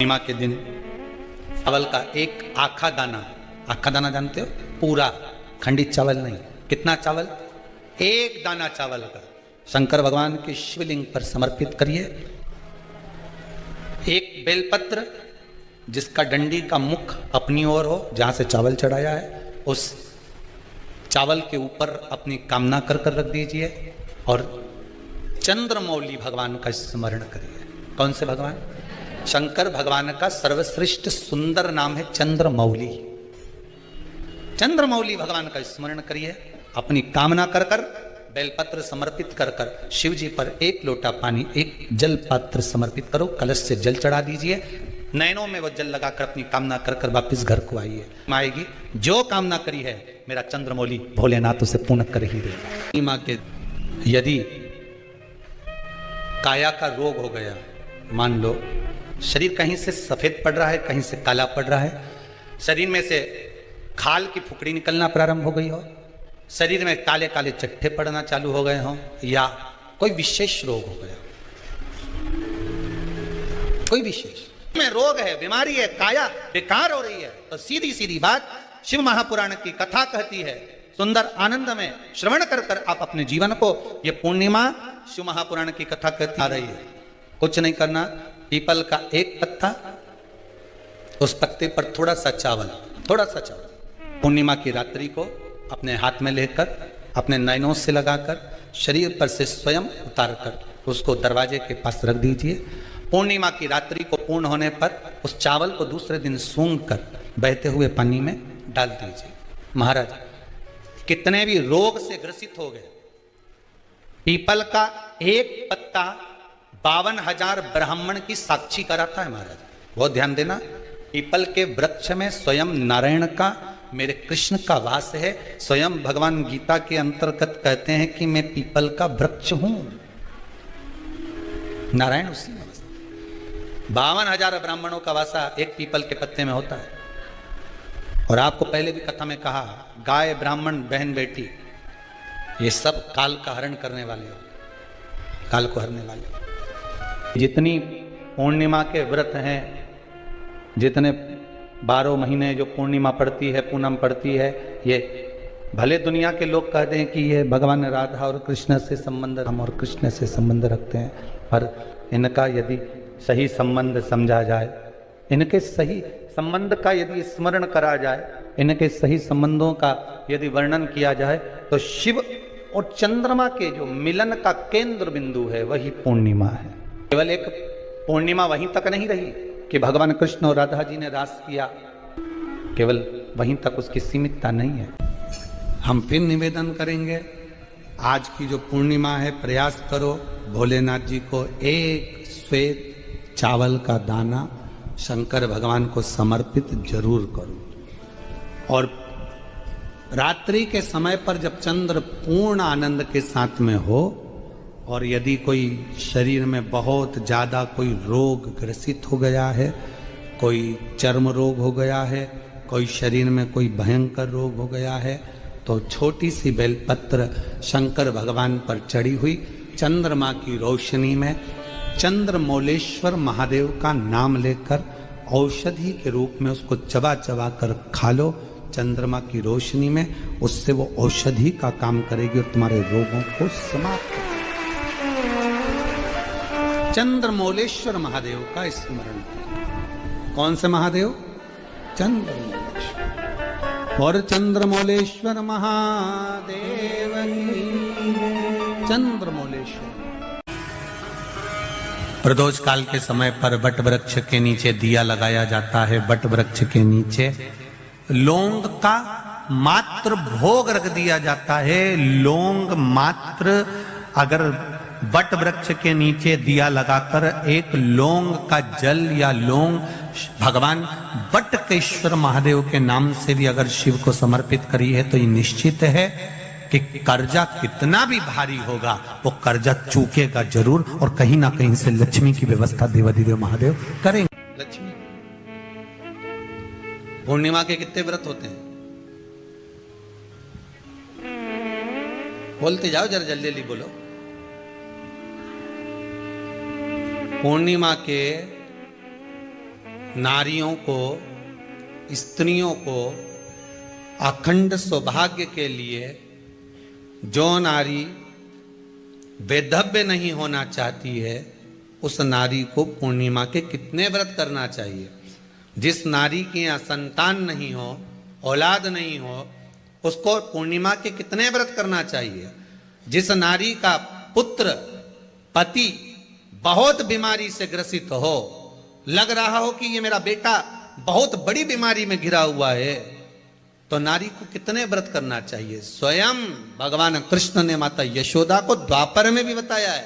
पूर्णिमा के दिन चावल का एक आखा दाना जानते हो, पूरा खंडित चावल नहीं, कितना चावल, एक दाना चावल का शंकर भगवान के शिवलिंग पर समर्पित करिए। एक बेलपत्र जिसका डंडी का मुख अपनी ओर हो, जहां से चावल चढ़ाया है, उस चावल के ऊपर अपनी कामना कर कर रख दीजिए और चंद्रमौली भगवान का स्मरण करिए। कौन से भगवान? शंकर भगवान का सर्वश्रेष्ठ सुंदर नाम है चंद्रमौली। चंद्रमौली भगवान का स्मरण करिए, अपनी कामना कर कर बेलपत्र समर्पित कर कर शिव जी पर एक लोटा पानी, एक जल पात्र समर्पित करो, कलश से जल चढ़ा दीजिए, नैनों में वो जल लगाकर अपनी कामना कर कर वापिस घर को आइए। आएगी जो कामना करी है मेरा चंद्रमौली भोलेनाथ उसे पूर्ण कर ही देगा। माँ के यदि काया का रोग हो गया, मान लो शरीर कहीं से सफेद पड़ रहा है, कहीं से काला पड़ रहा है, शरीर में से खाल की फुकड़ी निकलना प्रारंभ हो गई हो, शरीर में काले काले चट्टे पड़ना चालू हो गए हों, या कोई विशेष रोग हो गया, कोई विशेष में रोग है, बीमारी है, काया बेकार हो रही है, तो सीधी सीधी बात शिव महापुराण की कथा कहती है, सुंदर आनंद में श्रवण कर कर आप अपने जीवन को, ये पूर्णिमा शिव महापुराण की कथा कहती आ रही है। कुछ नहीं करना, पीपल का एक पत्ता, उस पत्ते पर थोड़ा सा चावल, पूर्णिमा की रात्रि को अपने हाथ में लेकर अपने नैनों से लगाकर शरीर पर से स्वयं उतार कर उसको दरवाजे के पास रख दीजिए। पूर्णिमा की रात्रि को पूर्ण होने पर उस चावल को दूसरे दिन सूंघ कर बहते हुए पानी में डाल दीजिए। महाराज कितने भी रोग से ग्रसित हो गए, पीपल का एक पत्ता 52,000 ब्राह्मण की साक्षी कराता है। महाराज बहुत ध्यान देना, पीपल के वृक्ष में स्वयं नारायण का, मेरे कृष्ण का वास है। स्वयं भगवान गीता के अंतर्गत कहते हैं कि मैं पीपल का वृक्ष हूं, नारायण उसी में। 52,000 ब्राह्मणों का वासा एक पीपल के पत्ते में होता है। और आपको पहले भी कथा में कहा, गाय ब्राह्मण बहन बेटी ये सब काल का हरण करने वाले हो, काल को हरने वाले। जितनी पूर्णिमा के व्रत हैं, जितने 12 महीने जो पूर्णिमा पड़ती है, पूनम पड़ती है, ये भले दुनिया के लोग कहते हैं कि ये भगवान राधा और कृष्ण से संबंध, हम और कृष्ण से संबंध रखते हैं, पर इनका यदि सही संबंध समझा जाए, इनके सही संबंध का यदि स्मरण करा जाए, इनके सही संबंधों का यदि वर्णन किया जाए, तो शिव और चंद्रमा के जो मिलन का केंद्र बिंदु है वही पूर्णिमा है। केवल एक पूर्णिमा वहीं तक नहीं रही कि भगवान कृष्ण और राधा जी ने रास किया, केवल वहीं तक उसकी सीमितता नहीं है। हम फिर निवेदन करेंगे, आज की जो पूर्णिमा है, प्रयास करो भोलेनाथ जी को एक श्वेत चावल का दाना शंकर भगवान को समर्पित जरूर करो। और रात्रि के समय पर जब चंद्र पूर्ण आनंद के साथ में हो, और यदि कोई शरीर में बहुत ज़्यादा कोई रोग ग्रसित हो गया है, कोई चर्म रोग हो गया है, कोई शरीर में कोई भयंकर रोग हो गया है, तो छोटी सी बेलपत्र शंकर भगवान पर चढ़ी हुई चंद्रमा की रोशनी में चंद्रमौलेश्वर महादेव का नाम लेकर औषधि के रूप में उसको चबा चबा कर खा लो। चंद्रमा की रोशनी में उससे वो औषधि का काम करेगी और तुम्हारे रोगों को समाप्त करेगी। चंद्रमौलेश्वर महादेव का स्मरण करें। कौन से महादेव? चंद्रमौलेश्वर। और चंद्रमौलेश्वर महादेव की, चंद्रमौलेश्वर। प्रदोष काल के समय पर वट वृक्ष के नीचे दिया लगाया जाता है। वट वृक्ष के नीचे लौंग का मात्र भोग रख दिया जाता है। लौंग मात्र, अगर वट वृक्ष के नीचे दिया लगाकर एक लौंग का जल या लौंग भगवान वटकेश्वर महादेव के नाम से भी अगर शिव को समर्पित करी है, तो ये निश्चित है कि कर्जा कितना भी भारी होगा वो कर्जा चूकेगा जरूर, और कहीं ना कहीं से लक्ष्मी की व्यवस्था देवाधिदेव महादेव करेंगे। लक्ष्मी। पूर्णिमा के कितने व्रत होते हैं? बोलते जाओ, जरा जल्दी जल्दी बोलो। पूर्णिमा के नारियों को, स्त्रियों को अखंड सौभाग्य के लिए जो नारी वैधव्य नहीं होना चाहती है, उस नारी को पूर्णिमा के कितने व्रत करना चाहिए। जिस नारी के यहाँ संतान नहीं हो, औलाद नहीं हो, उसको पूर्णिमा के कितने व्रत करना चाहिए। जिस नारी का पुत्र, पति बहुत बीमारी से ग्रसित हो, लग रहा हो कि ये मेरा बेटा बहुत बड़ी बीमारी में घिरा हुआ है, तो नारी को कितने व्रत करना चाहिए। स्वयं भगवान कृष्ण ने माता यशोदा को द्वापर में भी बताया है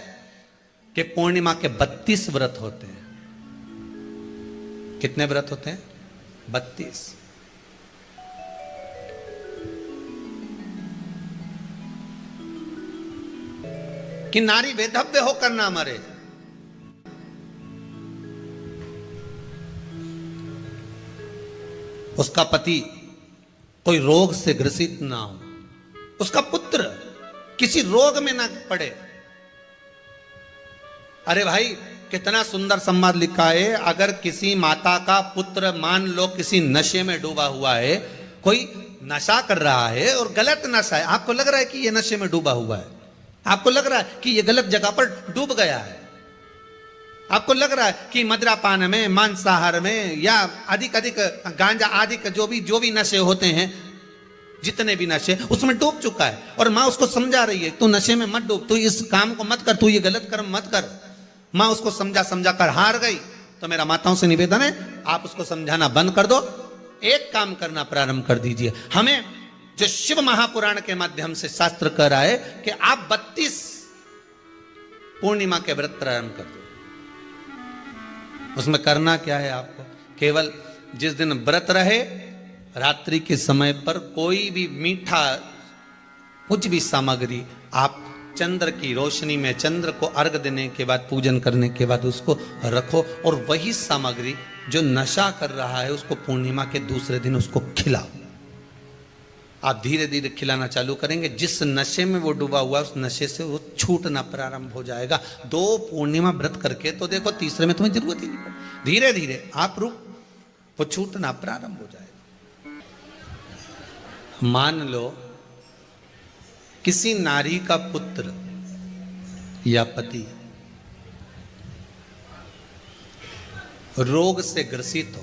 कि पूर्णिमा के 32 व्रत होते हैं। कितने व्रत होते हैं? 32। कि नारी वैधव्य होकर ना मरे। उसका पति कोई रोग से ग्रसित ना हो, उसका पुत्र किसी रोग में ना पड़े। अरे भाई, कितना सुंदर संवाद लिखा है। अगर किसी माता का पुत्र मान लो किसी नशे में डूबा हुआ है, कोई नशा कर रहा है और गलत नशा है, आपको लग रहा है कि यह नशे में डूबा हुआ है, आपको लग रहा है कि यह गलत जगह पर डूब गया है, आपको लग रहा है कि मदिरापान में, मांसाहार में या अधिक गांजा आदि जो भी नशे होते हैं, जितने भी नशे, उसमें डूब चुका है। और माँ उसको समझा रही है, तू नशे में मत डूब, तू इस काम को मत कर, तू ये गलत कर्म मत कर। माँ उसको समझा कर हार गई। तो मेरा माताओं से निवेदन है, आप उसको समझाना बंद कर दो, एक काम करना प्रारंभ कर दीजिए। हमें जो शिव महापुराण के माध्यम से शास्त्र कह रहा है कि आप 32 पूर्णिमा के व्रत प्रारंभ कर दो। उसमें करना क्या है आपको? केवल जिस दिन व्रत रहे, रात्रि के समय पर कोई भी मीठा, कुछ भी सामग्री आप चंद्र की रोशनी में, चंद्र को अर्घ देने के बाद, पूजन करने के बाद उसको रखो, और वही सामग्री जो नशा कर रहा है उसको पूर्णिमा के दूसरे दिन उसको खिलाओ। आप धीरे धीरे खिलाना चालू करेंगे, जिस नशे में वो डूबा हुआ उस नशे से वो छूटना प्रारंभ हो जाएगा। 2 पूर्णिमा व्रत करके तो देखो, तीसरे में तुम्हें जरूरत ही नहीं पड़े। धीरे धीरे आप वो छूटना प्रारंभ हो जाएगा। मान लो किसी नारी का पुत्र या पति रोग से ग्रसित हो,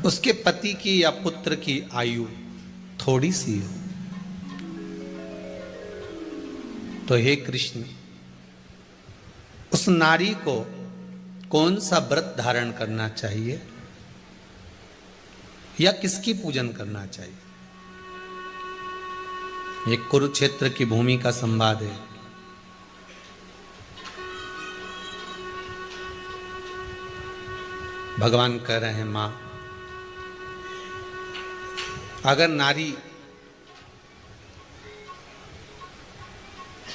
उसके पति की या पुत्र की आयु थोड़ी सी हो, तो हे कृष्ण, उस नारी को कौन सा व्रत धारण करना चाहिए या किसकी पूजन करना चाहिए? ये कुरुक्षेत्र की भूमि का संवाद है। भगवान कह रहे हैं, मां, अगर नारी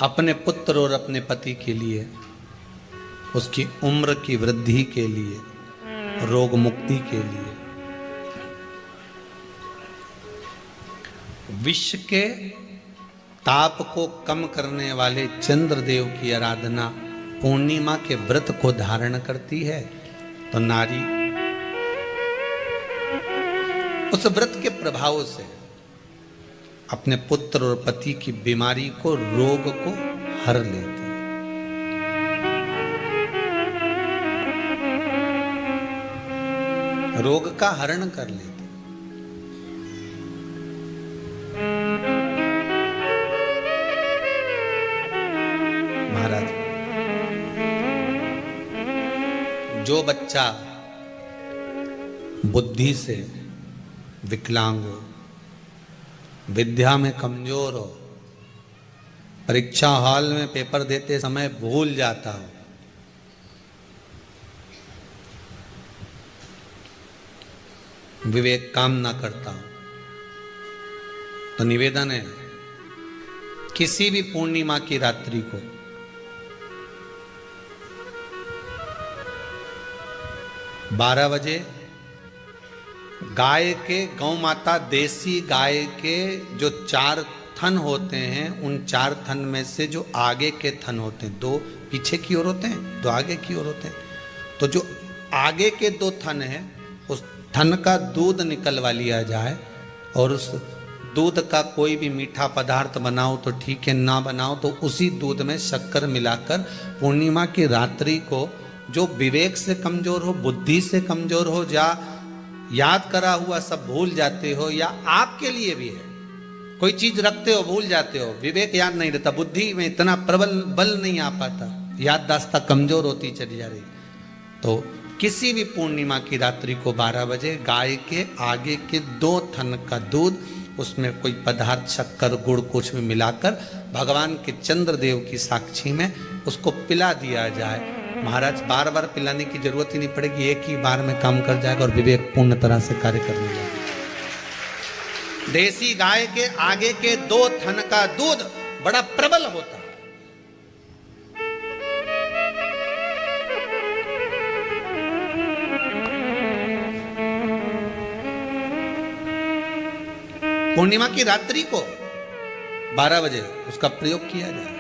अपने पुत्र और अपने पति के लिए, उसकी उम्र की वृद्धि के लिए, रोग मुक्ति के लिए, विश्व के ताप को कम करने वाले चंद्रदेव की आराधना पूर्णिमा के व्रत को धारण करती है, तो नारी उस व्रत के प्रभाव से अपने पुत्र और पति की बीमारी को, रोग को हर लेती है। रोग का हरण कर लेती। महाराज, जो बच्चा बुद्धि से विकलांग हो, विद्या में कमजोर हो, परीक्षा हॉल में पेपर देते समय भूल जाता हो, विवेक काम ना करता हो, तो निवेदन है, किसी भी पूर्णिमा की रात्रि को बारह बजे गाय के, गौ माता देसी गाय के जो 4 थन होते हैं, उन 4 थन में से जो आगे के थन होते हैं, 2 पीछे की ओर होते हैं, 2 आगे की ओर होते हैं। तो जो आगे के 2 थन हैं, उस थन का दूध निकलवा लिया जाए और उस दूध का कोई भी मीठा पदार्थ बनाओ तो ठीक है, ना बनाओ तो उसी दूध में शक्कर मिलाकर पूर्णिमा की रात्रि को जो विवेक से कमजोर हो, बुद्धि से कमजोर हो, या याद करा हुआ सब भूल जाते हो, या आपके लिए भी है कोई चीज रखते हो भूल जाते हो, विवेक याद नहीं रहता, बुद्धि में इतना प्रबल बल नहीं आ पाता, याददाश्त कमजोर होती चली जा रही, तो किसी भी पूर्णिमा की रात्रि को 12 बजे गाय के आगे के 2 थन का दूध, उसमें कोई पदार्थ शक्कर गुड़ कुछ भी मिलाकर भगवान के चंद्रदेव की साक्षी में उसको पिला दिया जाए। महाराज बार बार पिलाने की जरूरत ही नहीं पड़ेगी, एक ही बार में काम कर जाएगा और विवेक पूर्ण तरह से कार्य करने लगेगा। देसी गाय के आगे के 2 थन का दूध बड़ा प्रबल होता है। पूर्णिमा की रात्रि को 12 बजे उसका प्रयोग किया जाए।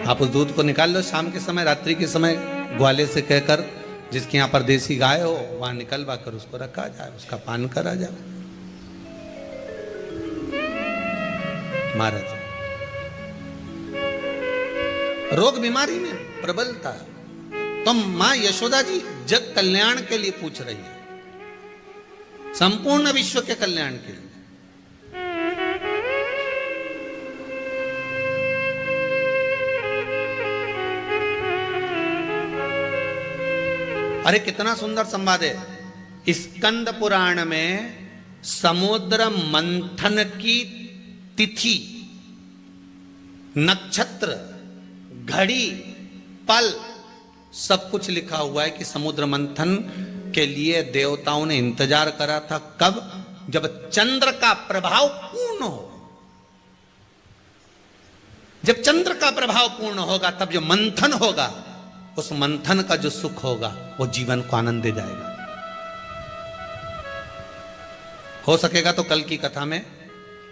आप उस दूध को निकाल लो शाम के समय, रात्रि के समय ग्वाले से कहकर जिसके यहाँ पर देसी गाय हो वहां निकलवा कर उसको रखा जाए, उसका पान करा जाए। महाराज रोग बीमारी में प्रबलता, तो मां यशोदा जी जग कल्याण के लिए पूछ रही है, संपूर्ण विश्व के कल्याण के लिए। अरे कितना सुंदर संवाद है। स्कंद पुराण में समुद्र मंथन की तिथि, नक्षत्र, घड़ी, पल सब कुछ लिखा हुआ है कि समुद्र मंथन के लिए देवताओं ने इंतजार करा था। कब? जब चंद्र का प्रभाव पूर्ण हो। जब चंद्र का प्रभाव पूर्ण होगा तब जो मंथन होगा, उस मंथन का जो सुख होगा वो जीवन को आनंद दे जाएगा। हो सकेगा तो कल की कथा में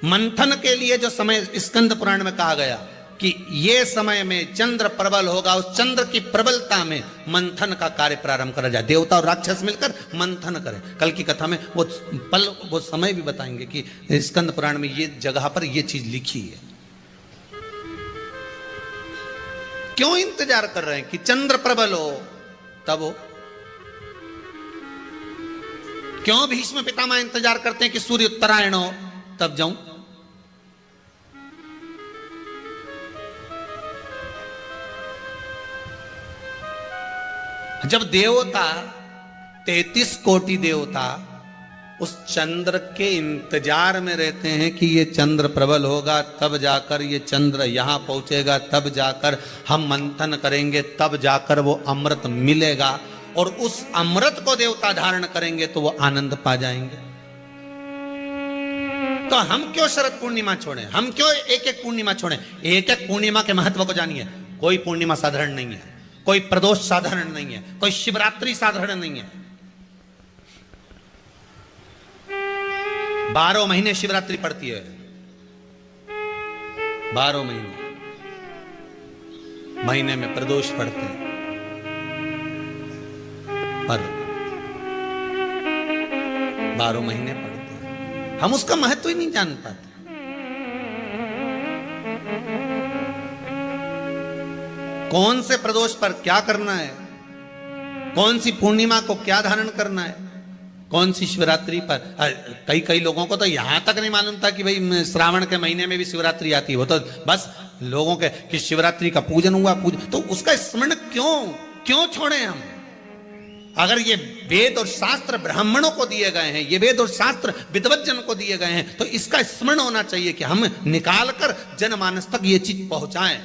मंथन के लिए जो समय स्कंद पुराण में कहा गया कि ये समय में चंद्र प्रबल होगा, उस चंद्र की प्रबलता में मंथन का कार्य प्रारंभ करा जाए। देवता और राक्षस मिलकर मंथन करें। कल की कथा में वो पल, वो समय भी बताएंगे कि स्कंद पुराण में ये जगह पर ये चीज लिखी है। क्यों इंतजार कर रहे हैं कि चंद्र प्रबल हो तब हो? क्यों भीष्म पितामह इंतजार करते हैं कि सूर्य उत्तरायण हो तब जाऊं? जब देवता 33 कोटि देवता उस चंद्र के इंतजार में रहते हैं कि ये चंद्र प्रबल होगा तब जाकर ये चंद्र यहां पहुंचेगा, तब जाकर हम मंथन करेंगे, तब जाकर वो अमृत मिलेगा और उस अमृत को देवता धारण करेंगे तो वो आनंद पा जाएंगे। तो हम क्यों शरद पूर्णिमा छोड़ें? हम क्यों एक एक पूर्णिमा छोड़ें? एक एक पूर्णिमा के महत्व को जानिए। कोई पूर्णिमा साधारण नहीं है, कोई प्रदोष साधारण नहीं है, कोई शिवरात्रि साधारण नहीं है। 12 महीने शिवरात्रि पड़ती है, 12 महीने में प्रदोष पड़ते हैं, पर 12 महीने पड़ते हैं। हम उसका महत्व ही नहीं जान पाते। कौन से प्रदोष पर क्या करना है, कौन सी पूर्णिमा को क्या धारण करना है, कौन सी शिवरात्रि पर। कई लोगों को तो यहां तक नहीं मालूम था कि भाई श्रावण के महीने में भी शिवरात्रि आती है। वो तो बस लोगों के कि शिवरात्रि का पूजन हुआ, तो उसका स्मरण क्यों छोड़े हम? अगर ये वेद और शास्त्र ब्राह्मणों को दिए गए हैं, ये वेद और शास्त्र विद्वज्जन को दिए गए हैं, तो इसका स्मरण होना चाहिए कि हम निकालकर जनमानस तक ये चीज पहुंचाएं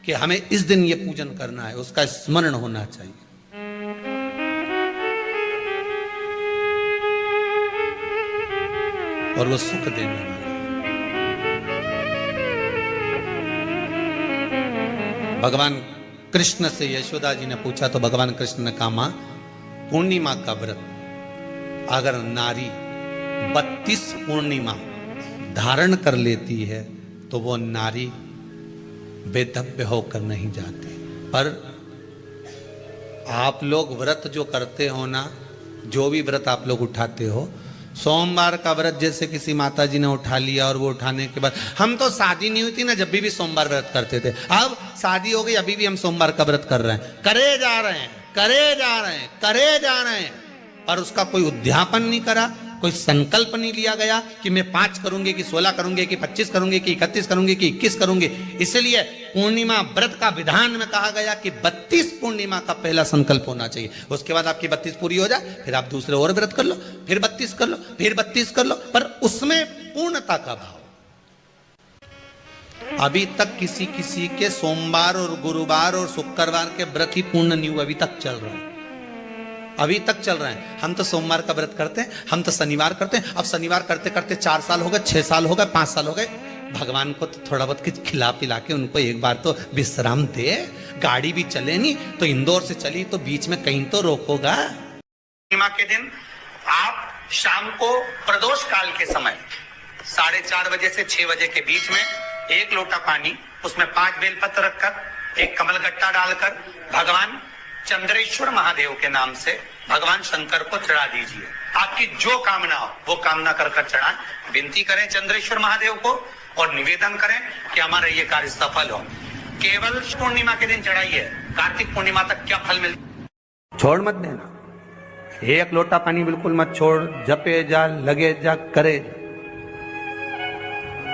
कि हमें इस दिन ये पूजन करना है। उसका स्मरण होना चाहिए। और वो सुख देने वाला। भगवान कृष्ण से यशोदा जी ने पूछा तो भगवान कृष्ण ने कहा, मां पूर्णिमा का व्रत अगर नारी 32 पूर्णिमा धारण कर लेती है तो वो नारी बेधव्य होकर नहीं जाती। पर आप लोग व्रत जो करते हो ना, जो भी व्रत आप लोग उठाते हो, सोमवार का व्रत जैसे किसी माता जी ने उठा लिया और वो उठाने के बाद, हम तो शादी नहीं हुई थी ना जब भी सोमवार व्रत करते थे, अब शादी हो गई अभी भी हम सोमवार का व्रत कर रहे हैं, करे जा रहे हैं, करे जा रहे हैं, करे जा रहे हैं, पर उसका कोई उद्यापन नहीं करा, कोई संकल्प नहीं लिया गया कि मैं 5 करूंगी कि 16 करूंगी कि 25 करूंगी कि 31 करूंगी कि 21 करूंगी। इसलिए पूर्णिमा व्रत का विधान में कहा गया कि 32 पूर्णिमा का पहला संकल्प होना चाहिए। उसके बाद आपकी 32 पूरी हो जाए, फिर आप दूसरे और व्रत कर लो, फिर 32 कर लो, फिर 32 कर लो, पर उसमें पूर्णता का भाव। अभी तक किसी के सोमवार और गुरुवार और शुक्रवार के व्रत ही पूर्ण नहीं हुए, अभी तक चल रहा है, अभी तक चल रहे हैं। हम तो सोमवार का व्रत करते हैं, हम तो शनिवार करते हैं, अब शनिवार करते करते 4 साल हो गए, 6 साल हो गए, 5 साल हो गए। भगवान को तो थोड़ा बहुत कुछ खिला पिला के उनको एक बार तो विश्राम दे। गाड़ी भी चले नहीं तो इंदौर से चली तो बीच में कहीं तो रोकोगा। पूर्णिमा के दिन आप शाम को प्रदोष काल के समय 4:30 बजे से 6 बजे के बीच में 1 लोटा पानी, उसमें 5 बेलपत्र रखकर, 1 कमलगट्टा डालकर भगवान चंद्रेश्वर महादेव के नाम से भगवान शंकर को चढ़ा दीजिए। आपकी जो कामना हो वो कामना कर चढ़ाएं, विनती करें चंद्रेश्वर महादेव को और निवेदन करें कि हमारा ये कार्य सफल हो। केवल पूर्णिमा के दिन चढ़ाइए, कार्तिक पूर्णिमा तक क्या फल मिलता, छोड़ मत देना। 1 लोटा पानी बिल्कुल मत छोड़, जपे जा, लगे जा, करे जा।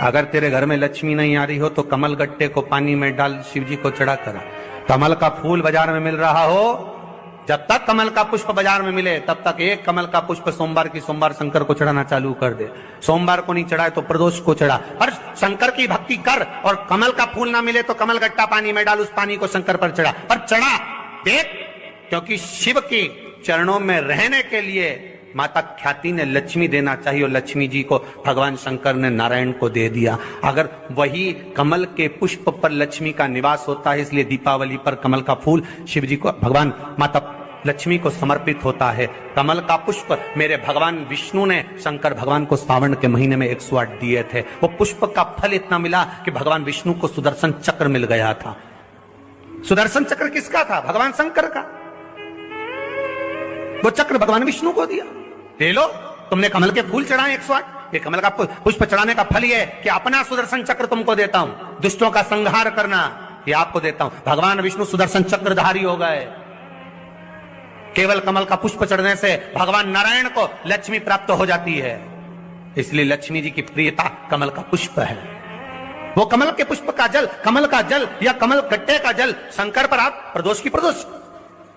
अगर तेरे घर में लक्ष्मी नहीं आ रही हो तो कमल गट्टे को पानी में डाल शिव जी को चढ़ा करा। कमल का फूल बाजार में मिल रहा हो, जब तक कमल का पुष्प बाजार में मिले तब तक 1 कमल का पुष्प सोमवार की सोमवार शंकर को चढ़ाना चालू कर दे। सोमवार को नहीं चढ़ाए तो प्रदोष को चढ़ा, पर शंकर की भक्ति कर। और कमल का फूल ना मिले तो कमल गट्टा पानी में डाल, उस पानी को शंकर पर चढ़ा, पर चढ़ा देख, क्योंकि शिव के चरणों में रहने के लिए माता ख्याति ने लक्ष्मी देना चाहिए और लक्ष्मी जी को भगवान शंकर ने नारायण को दे दिया। अगर वही कमल के पुष्प पर लक्ष्मी का निवास होता है, इसलिए दीपावली पर कमल का फूल शिव जी को, भगवान माता लक्ष्मी को समर्पित होता है। कमल का पुष्प मेरे भगवान विष्णु ने शंकर भगवान को सावन के महीने में 108 दिए थे। वो पुष्प का फल इतना मिला कि भगवान विष्णु को सुदर्शन चक्र मिल गया था। सुदर्शन चक्र किसका था? भगवान शंकर का। वो चक्र भगवान विष्णु को दिया। ले लो, तुमने कमल के फूल चढ़ाए 108, ये कमल का पुष्प चढ़ाने का फल ये कि अपना सुदर्शन चक्र तुमको देता हूं, दुष्टों का संहार करना ये आपको देता हूं। भगवान विष्णु सुदर्शन चक्रधारी हो गए। केवल कमल का पुष्प चढ़ने से भगवान नारायण को लक्ष्मी प्राप्त हो जाती है, इसलिए लक्ष्मी जी की प्रियता कमल का पुष्प है। वो कमल के पुष्प का जल, कमल का जल या कमल गट्टे का जल शंकर पर आप प्रदोष की प्रदोष,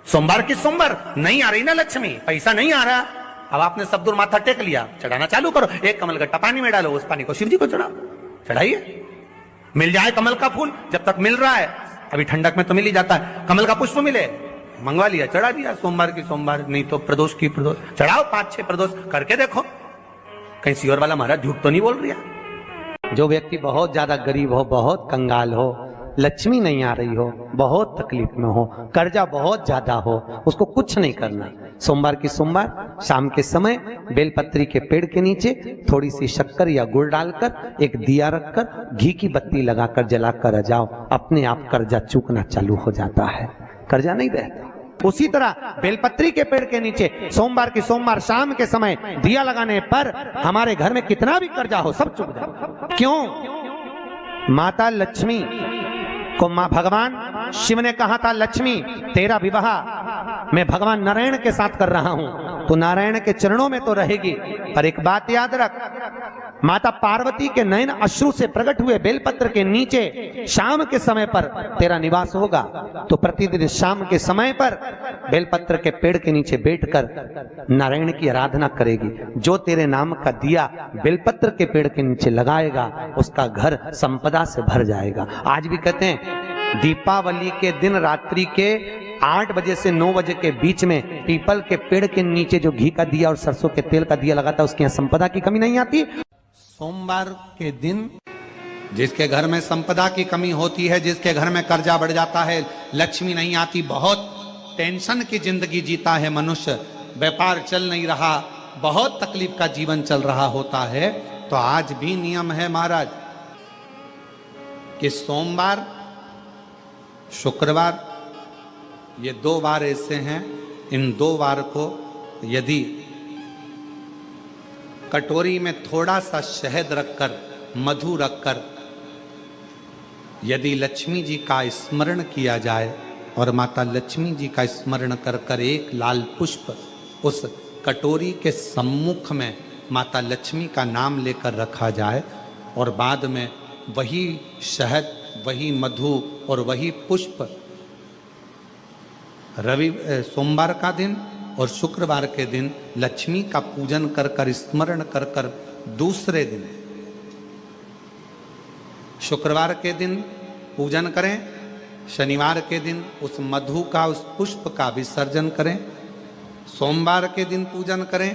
सोमवार की सोमवार। नहीं आ रही ना लक्ष्मी, पैसा नहीं आ रहा, अब आपने सब दूर माथा टेक लिया, चढ़ाना चालू करो। 1 कमल गट्टा पानी में डालो, उस पानी को शिव जी को चढ़ाओ, चढ़ाइए। मिल जाए कमल का फूल, जब तक मिल रहा है, अभी ठंडक में तो मिल ही जाता है, कमल का पुष्प मिले, मंगवा लिया, चढ़ा दिया सोमवार की सोमवार, नहीं तो प्रदोष की प्रदोष चढ़ाओ। 5-6 प्रदोष करके देखो, कहीं सियोर वाला महाराज झूठ तो नहीं बोल रहा। जो व्यक्ति बहुत ज्यादा गरीब हो, बहुत कंगाल हो, लक्ष्मी नहीं आ रही हो, बहुत तकलीफ में हो, कर्जा बहुत ज्यादा हो, उसको कुछ नहीं करना। सोमवार की सोमवार शाम के समय बेलपत्री के पेड़ के नीचे थोड़ी सी शक्कर या गुड़ डालकर एक दिया रखकर घी की बत्ती लगाकर जलाकर जाओ, अपने आप कर्जा चूकना चालू हो जाता है, कर्जा नहीं रहता। उसी तरह बेलपत्री के पेड़ के नीचे सोमवार की सोमवार शाम के समय दिया लगाने पर हमारे घर में कितना भी कर्जा हो सब चुक जाए। क्यों? माता लक्ष्मी को भगवान शिव ने कहा था, लक्ष्मी तेरा विवाह मैं भगवान नारायण के साथ कर रहा हूं, तो नारायण के चरणों में तो रहेगी, पर एक बात याद रख, माता पार्वती के नयन अश्रु से प्रकट हुए बेलपत्र के नीचे शाम के समय पर तेरा निवास होगा। तो प्रतिदिन शाम के समय पर बेलपत्र के पेड़ के नीचे बैठकर नारायण की आराधना करेगी। जो तेरे नाम का दिया बेलपत्र के पेड़ के नीचे लगाएगा, उसका घर संपदा से भर जाएगा। आज भी कहते हैं दीपावली के दिन रात्रि के 8 बजे से 9 बजे के बीच में पीपल के पेड़ के नीचे जो घी का दिया और सरसों के तेल का दिया लगाता है, उसकी यहाँ संपदा की कमी नहीं आती। सोमवार के दिन जिसके घर में संपदा की कमी होती है, जिसके घर में कर्जा बढ़ जाता है, लक्ष्मी नहीं आती, बहुत टेंशन की जिंदगी जीता है मनुष्य, व्यापार चल नहीं रहा, बहुत तकलीफ का जीवन चल रहा होता है, तो आज भी नियम है महाराज कि सोमवार शुक्रवार ये 2 वार ऐसे हैं, इन 2 वार को यदि कटोरी में थोड़ा सा शहद रखकर, मधु रखकर यदि लक्ष्मी जी का स्मरण किया जाए और माता लक्ष्मी जी का स्मरण कर कर एक लाल पुष्प उस कटोरी के सम्मुख में माता लक्ष्मी का नाम लेकर रखा जाए और बाद में वही शहद, वही मधु और वही पुष्प सोमवार का दिन और शुक्रवार के दिन लक्ष्मी का पूजन कर कर, स्मरण कर कर, दूसरे दिन शुक्रवार के दिन पूजन करें, शनिवार के दिन उस मधु का, उस पुष्प का विसर्जन करें, सोमवार के दिन पूजन करें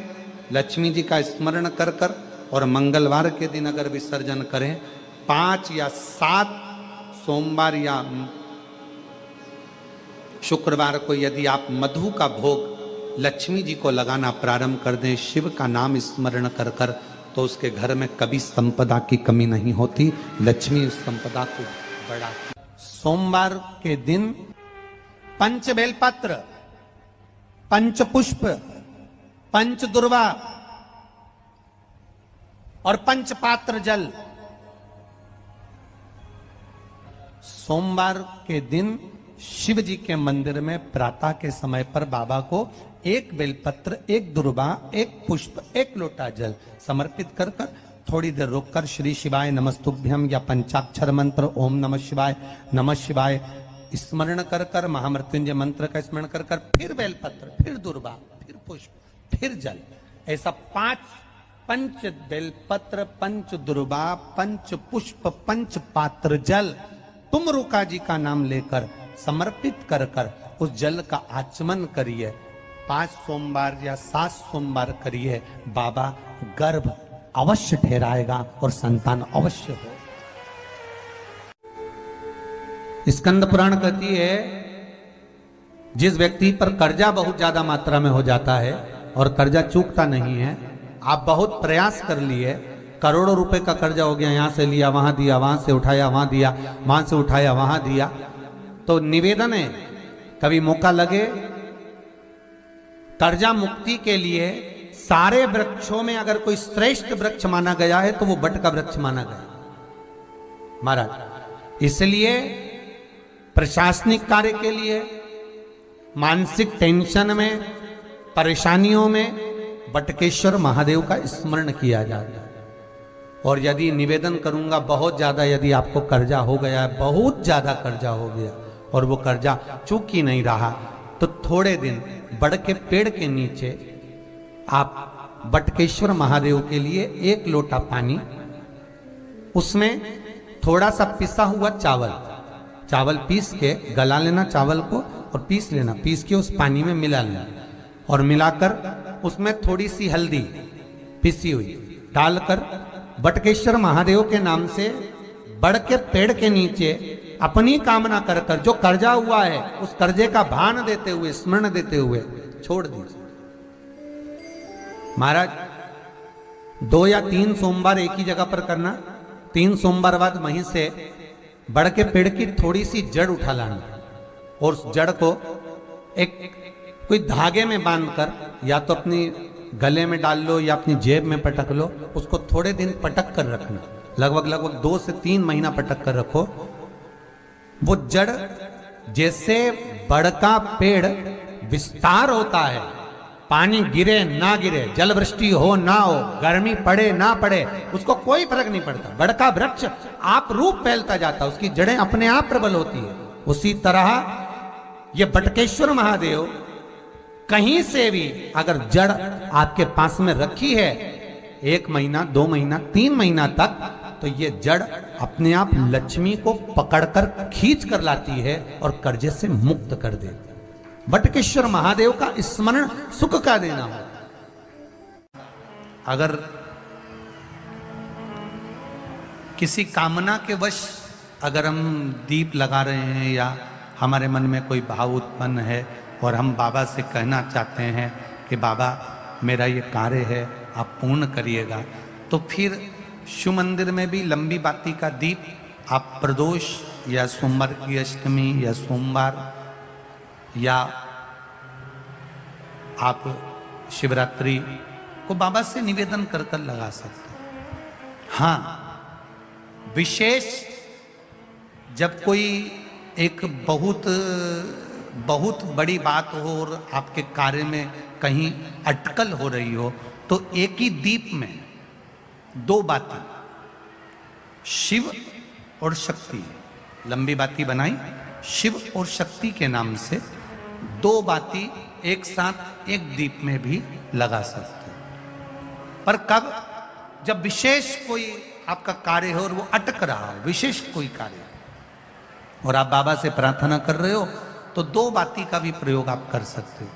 लक्ष्मी जी का स्मरण कर कर, और मंगलवार के दिन अगर विसर्जन करें, 5 या 7 सोमवार या शुक्रवार को यदि आप मधु का भोग लक्ष्मी जी को लगाना प्रारंभ कर दें, शिव का नाम स्मरण कर कर, तो उसके घर में कभी संपदा की कमी नहीं होती, लक्ष्मी उस संपदा को बढ़ाती। सोमवार के दिन पंच बेलपत्र, पंच पुष्प, पंच दुर्वा और पंच पात्र जल। सोमवार के दिन शिव जी के मंदिर में प्रातः के समय पर बाबा को 1 बेलपत्र, 1 दुर्वा, 1 पुष्प, 1 लोटा जल समर्पित कर कर थोड़ी देर रोककर श्री शिवाय नमस्तुभ्यम या पंचाक्षर मंत्र ओम नमः शिवाय स्मरण कर कर, महामृत्युंजय मंत्र का स्मरण कर कर, फिर बेलपत्र, फिर दुर्वा, फिर पुष्प, फिर जल, ऐसा 5 पंच बेलपत्र, पंच दुर्वा, पंच पुष्प, पंच पात्र जल तुम रुका जी का नाम लेकर समर्पित कर कर उस जल का आचमन करिए। 5 सोमवार या 7 सोमवार करिए, बाबा गर्भ अवश्य ठहराएगा और संतान अवश्य हो। स्कंद पुराण कहती है जिस व्यक्ति पर कर्जा बहुत ज्यादा मात्रा में हो जाता है और कर्जा चूकता नहीं है, आप बहुत प्रयास कर लिए, करोड़ों रुपए का कर्जा हो गया, यहां से लिया वहां दिया, वहां से उठाया वहां दिया, वहां से उठाया वहां दिया, तो निवेदन है कभी मौका लगे कर्जा मुक्ति के लिए सारे वृक्षों में अगर कोई श्रेष्ठ वृक्ष माना गया है तो वो बट का वृक्ष माना गया महाराज। इसलिए प्रशासनिक कार्य के लिए, मानसिक टेंशन में, परेशानियों में बटकेश्वर महादेव का स्मरण किया जाता है। और यदि निवेदन करूंगा बहुत ज्यादा, यदि आपको कर्जा हो गया है, बहुत ज्यादा कर्जा हो गया और वो कर्जा चूक ही नहीं रहा, तो थोड़े दिन बड़ के पेड़ के नीचे आप बटकेश्वर महादेव के लिए 1 लोटा पानी, उसमें थोड़ा सा पिसा हुआ चावल पीस के गला लेना, चावल को और पीस लेना, पीस के उस पानी में मिला लेना और मिलाकर उसमें थोड़ी सी हल्दी पिसी हुई डालकर बटकेश्वर महादेव के नाम से बड़ के पेड़ के नीचे अपनी कामना कर कर, जो कर्जा हुआ है उस कर्जे का भान देते हुए, स्मरण देते हुए छोड़ दीजिए। महाराज 2 या 3 सोमवार एक ही जगह पर करना, 3 सोमवार बाद वहीं से बड़ के पेड़ की थोड़ी सी जड़ उठा लाना और उस जड़ को एक कोई धागे में बांधकर या तो अपनी गले में डाल लो या अपनी जेब में पटक लो, उसको थोड़े दिन पटक कर रखना, लगभग 2 से 3 महीना पटक कर रखो। वो जड़ जैसे बड़ का पेड़ विस्तार होता है, पानी गिरे ना गिरे, जल वृष्टि हो ना हो, गर्मी पड़े ना पड़े, उसको कोई फर्क नहीं पड़ता, बड़ का वृक्ष आप रूप फैलता जाता, उसकी जड़ें अपने आप प्रबल होती है। उसी तरह ये बटकेश्वर महादेव कहीं से भी अगर जड़ आपके पास में रखी है 1 महीना, 2 महीना, 3 महीना तक, तो ये जड़ अपने आप लक्ष्मी को पकड़कर खींच कर लाती है और कर्जे से मुक्त कर देती है। बटकेश्वर महादेव का स्मरण सुख का देना हो। अगर किसी कामना के वश अगर हम दीप लगा रहे हैं या हमारे मन में कोई भाव उत्पन्न है और हम बाबा से कहना चाहते हैं कि बाबा मेरा ये कार्य है आप पूर्ण करिएगा, तो फिर शिव मंदिर में भी लंबी बाती का दीप आप प्रदोष या सोमवार की अष्टमी या सोमवार या आप शिवरात्रि को बाबा से निवेदन कर कर लगा सकते हैं। हाँ, विशेष जब कोई एक बहुत बड़ी बात हो और आपके कार्य में कहीं अटकल हो रही हो, तो एक ही दीप में दो बाती, शिव और शक्ति, लंबी बाती बनाई, शिव और शक्ति के नाम से दो बाती एक साथ एक दीप में भी लगा सकते हैं। पर कब? जब विशेष कोई आपका कार्य हो और वो अटक रहा हो, विशेष कोई कार्य, और आप बाबा से प्रार्थना कर रहे हो, तो दो बाती का भी प्रयोग आप कर सकते हो।